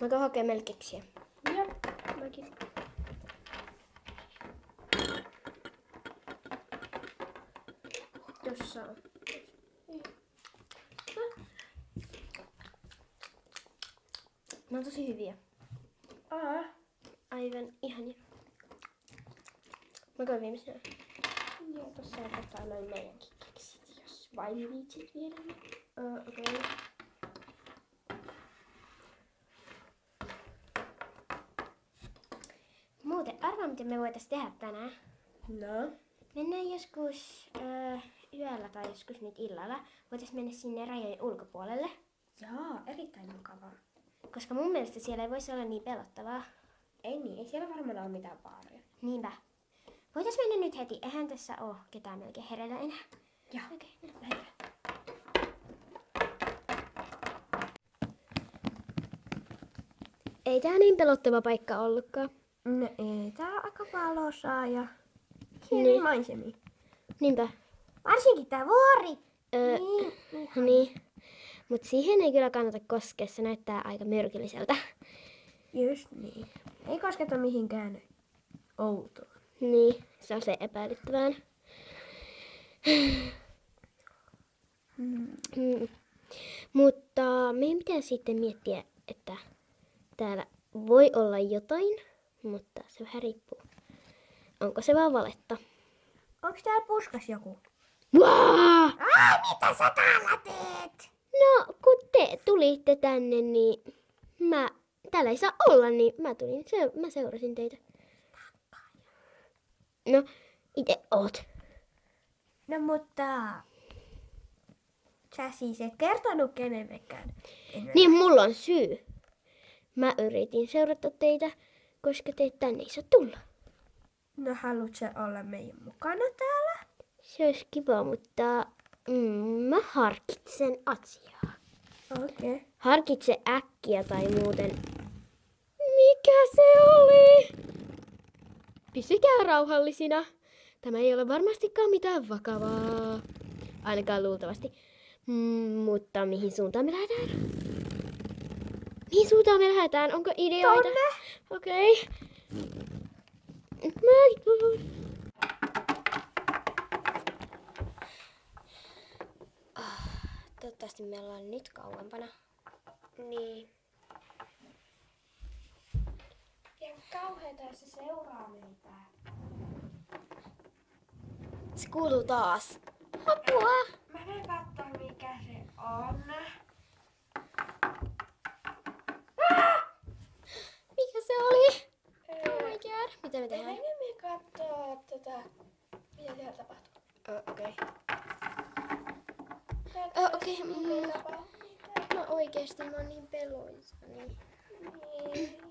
Mä käyn hakemaan meille keksiä. Joo, mäkin. Jossa on. Ne on tosi hyviä. Aivan ihania. Mä käyn viimeisenä. Joo, tossa on noin meidänkin keksit, jos vain viitsit viedä. Okei. Muuten, arvaa miten me voitais tehdä tänään. No. Mennään joskus yöllä tai joskus nyt illalla. Voitais mennä sinne rajojen ulkopuolelle. Joo, erittäin mukavaa. Koska mun mielestä siellä ei voisi olla niin pelottavaa. Ei niin, ei siellä varmaan ole mitään vaaroja. Niinpä. Voitais mennä nyt heti. Eihän tässä oo ketään melkein hereillä enää. Joo. Okei, no lähdetään. Ei tää niin pelottava paikka ollutkaan. No ei, tää on aika valosaa ja hienoja Niin. maisemia. Niinpä. Varsinkin tää vuori. Niin. Mut siihen ei kyllä kannata koskea. Se näyttää aika myrkylliseltä. Just niin. Ei kosketa mihinkään outoon. Niin, se on se epäilyttävään. Mutta meidän pitää sitten miettiä, että täällä voi olla jotain, mutta se vähän riippuu. Onko se vaan valetta? Onks täällä puskas joku? Vaa! Mitä sä täällä teet? No, kun te tulitte tänne, niin täällä ei saa olla, niin mä tulin. Mä seurasin teitä. No, itse oot. No mutta... Sä siis et kertonut kenellekään. Niin, mulla on syy. Mä yritin seurata teitä, koska te tänne ei saa tulla. No haluut sä olla meidän mukana täällä? Se olisi kiva, mutta mä harkitsen asiaa. Okei. Okay. Harkitse äkkiä tai muuten. Mikä se oli? Pysykää rauhallisina. Tämä ei ole varmastikaan mitään vakavaa. Ainakaan luultavasti. Mutta mihin suuntaan me lähdetään? Mihin suuntaan me lähdetään? Onko ideoita? Tonne. Okei. Toivottavasti me ollaan nyt kauempana. Niin. Ja kauheeta, jos se seuraa meitä. Se kuuluu taas. Apua! Mä menen katsoa mikä se on. Mikä se oli? Oh my god. Mitä me tehdään? Menemme kattoo mitä siellä tapahtuu. Okei. Näyttää Okei. siltä, ei tapahdu mitään. No oikeesti mä oon niin peloissani. Niin.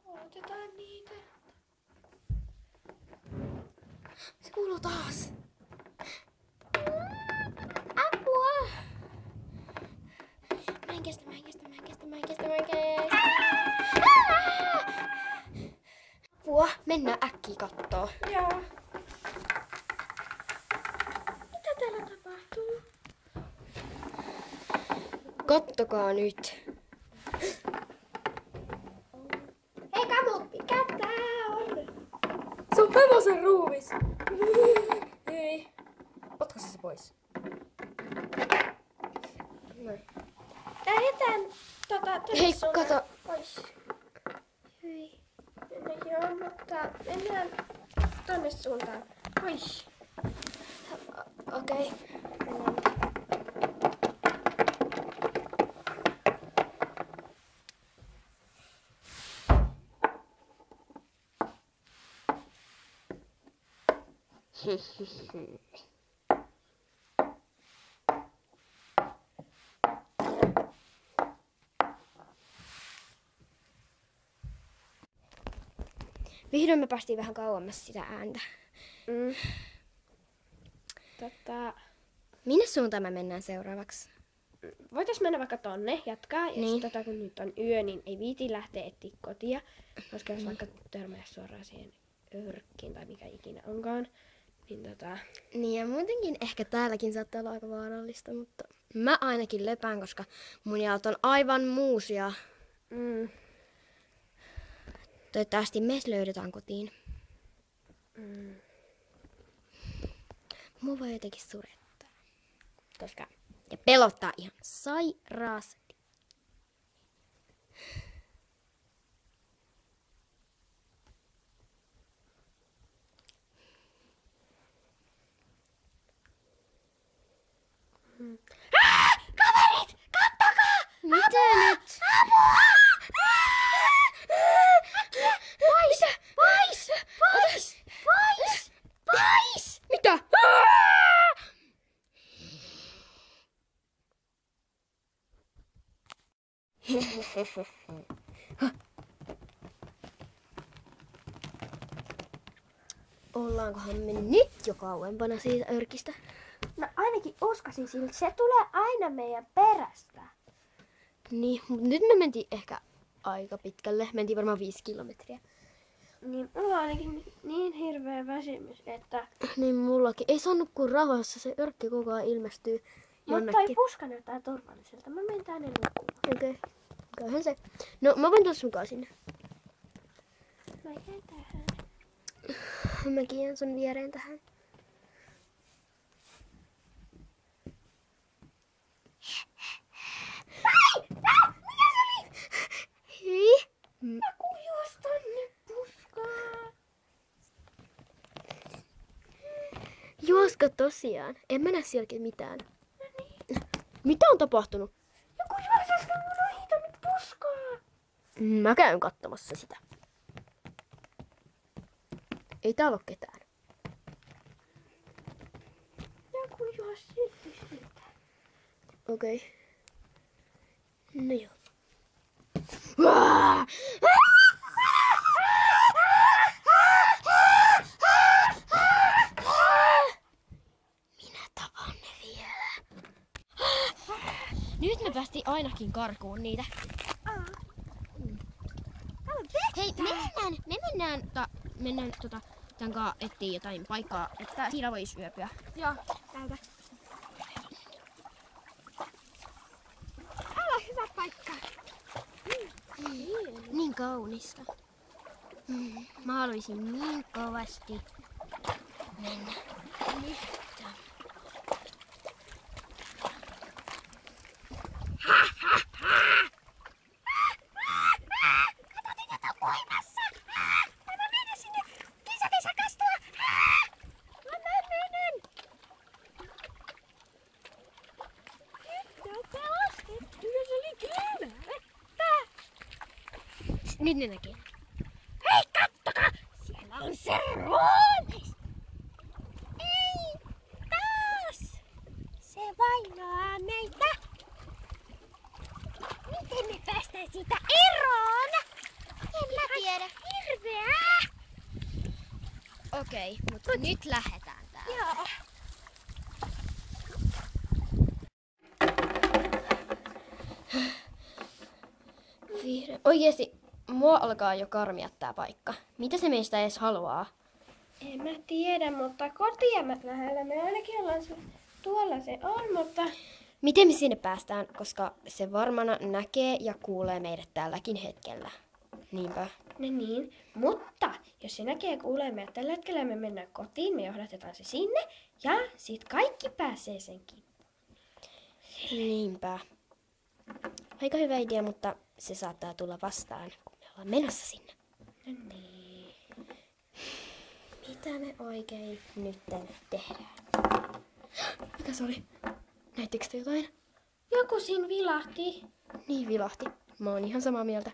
Otetaan niitä. Se kuuluu taas. Apua! Mä en kestä. Apua, mennään äkkiä kattoo. Joo. Mitä täällä tapahtuu? Kattokaa nyt. Hei kamut, mikä tää on? Se on hevosen ruumis. Ei. Potkaise se pois. Noin. Lähdetään Hei, suuntaan kato. pois. Hyi. No joo, mutta mennään tonne suuntaan. Pois. Okei. Vihdoin me päästiin vähän kauemmas sitä ääntä. Minne suuntaan me mennään seuraavaksi? Voitais mennä vaikka tonne, jatkaa. Ja Niin. sit kun nyt on yö, niin ei viiti lähteä etsiä kotia. Koska jos vaikka törmää suoraan siihen örkkiin tai mikä ikinä onkaan. Niin Niin ja muutenkin ehkä täälläkin saattaa olla aika vaarallista, mutta Mä ainakin lepään, koska mun jalat on aivan muusia. Toivottavasti me löydetään kotiin. Mua voi jotenkin surettaa. Koska ja pelottaa ihan sairaasti. Kaverit! Kattokaa! Mitä nyt? Pois! Mitä? Ollaankohan me nyt jo kauempana siitä örkistä? No ainakin uskoisin sille, se tulee aina meidän perästä. Niin, mutta nyt me mentiin ehkä aika pitkälle. Mentiin varmaan 5 kilometriä. Niin mulla on ainakin niin hirveä väsymys, että... Niin mullakin. Ei saanut kuin rauhassa. Se örkki koko ajan ilmestyy jonnekin. Mutta ei puska näyttää turvalliselta. Mä menen tänne nukkumaan. Okei. Käyhän se. No mä voin tulla sunkaan sinne. Mä jään tähän. Mäkin jään sun viereen tähän. Hei! Mä kujuus tonne puskaan. Juosko tosiaan? En mä näe sielläkin mitään. Mitä on tapahtunut? Joku juosi äsken mun ohi tonne puskaan. Mä käyn katsomassa sitä. Ei täällä ole ketään. Joku juosi silti siitä. Okei. No joo. Minä tapan ne vielä. Nyt me päästiin ainakin karkuun niitä. Hei, mennään tän kaa etsiä jotain paikkaa, että siinä voisi yöpyä. Joo, täältä. Täällä on hyvä paikka. Niin kaunista. Mä haluaisin niin kovasti mennä. Nyt ne näkee. Hei, kattokaa! Siellä on se ruumis! Ei! Taas! Se vainoaa meitä! Miten me päästään siitä eroon? En mä tiedä. Hirveää! Okei, mutta nyt lähdetään täältä. Joo. Oikeesti, mua alkaa jo karmia tää paikka. Mitä se meistä edes haluaa? En mä tiedä, mutta kotia mä lähellä. Me ainakin ollaan tuolla se on, mutta... Miten me sinne päästään, koska se varmana näkee ja kuulee meidät tälläkin hetkellä. Niinpä. No niin, mutta jos se näkee ja kuulee meidät tällä hetkellä, me mennään kotiin, me johdatetaan se sinne ja sit kaikki pääsee senkin. Niinpä. Aika hyvä idea, mutta se saattaa tulla vastaan, kun me ollaan menossa sinne. No niin. Mitä me oikein nyt tehdään? Mitä se oli? Näittekö te jotain? Joku siinä vilahti. Niin vilahti. Mä oon ihan samaa mieltä.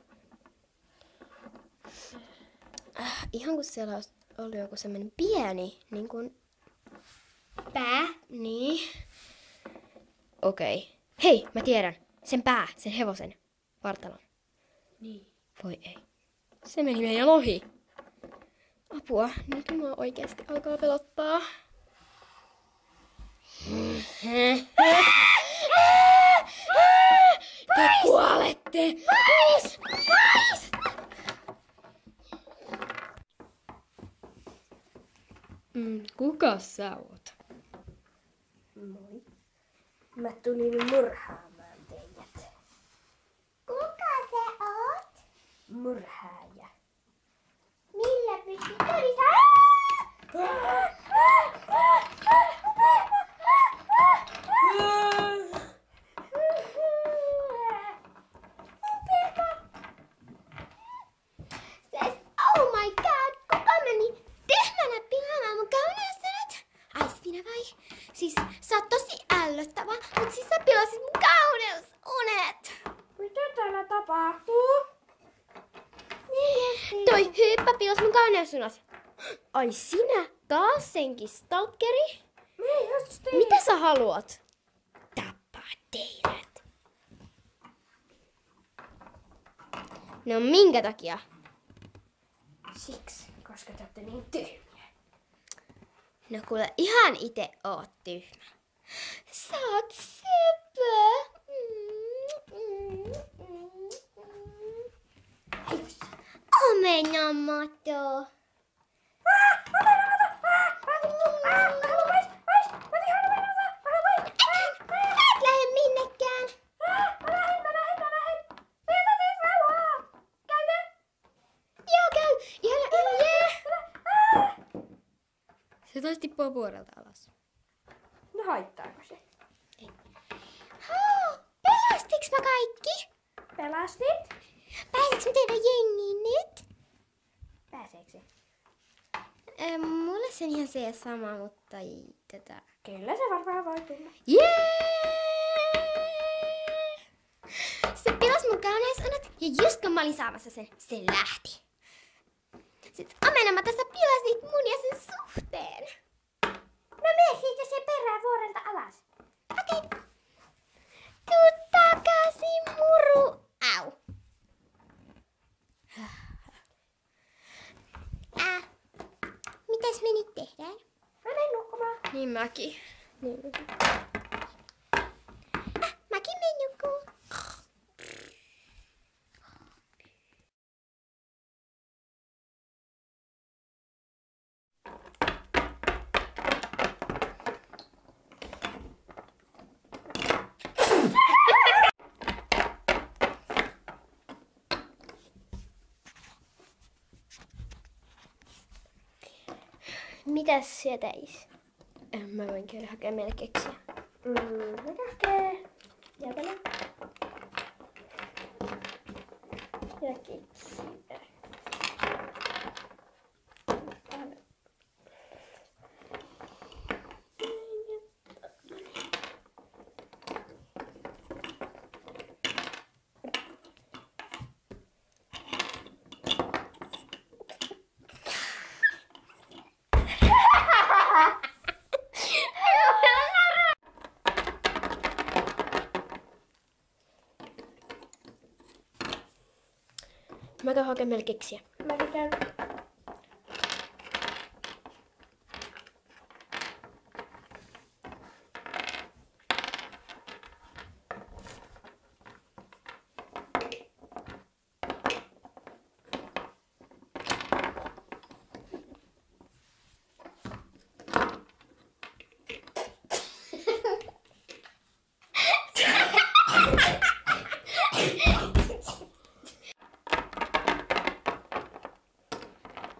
Ihan kun siellä olisi ollut joku semmonen pieni, niin kuin... Pää. Niin. Okei. Hei, mä tiedän. Sen pää, sen hevosen. Vartalon. Niin. Voi ei. Se meni meidän ohi. Apua, nyt mua oikeasti alkaa pelottaa. Te kuolette! Pois! Pois! Kuka sä oot? Moi. Mä tulin murhaamaan teidät. Kuka sä oot? Murhaaja. Millä pystyt todistaa? Oh my god, kuka meni tyhmänä pilaamaan mun kauneusunet? Ai sinä vai? Siis sä oot tosi ällöttävä, mut siis sä pilasit mun kauneusunet. Mitä täällä tapahtuu? Toi hyppä pilas mun kauneusunat. Ai sinä taas senkin stalkeri? Niin, just Mitä sä haluat? Tappaa teidät. No minkä takia? Siksi, koska te olette niin tyhmiä. No kuule, ihan ite oot tyhmä. Sä oot söpö. Omenamato. Et lähde minnekään. Joo, käy. Ihana, jee. Se taisi tippua vuorelta alas. No haittaako se? Pelastiks mä kaikki? Pelastit? Pääsitkö mä teidän jengiin nyt? Pääseekö se? Mulle se on ihan se sama, mutta ei tätä. Kyllä se varmaan voi tulla. Jee! Se pilasi mun kauneusunat ja just kun mä olin saamassa sen, se lähti. Sitten amenamatta sä pilasit mun ja sen suhteen. No mene siitä se perään vuorelta alas. Okei. Tuu takaisin, muru. Au. Mitäs me nyt tehdään? Mä menen nukkumaan. Niin mäkin. Mäkin menen nukkumaan. Mitäs sä teis? Mä voin käydä hakemaan meille keksiä. No kähkee. Jätellä. Ja keksiä. Mä käyn hakemaan meille keksiä. Mäkin käyn.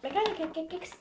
Mä käyn keksiä.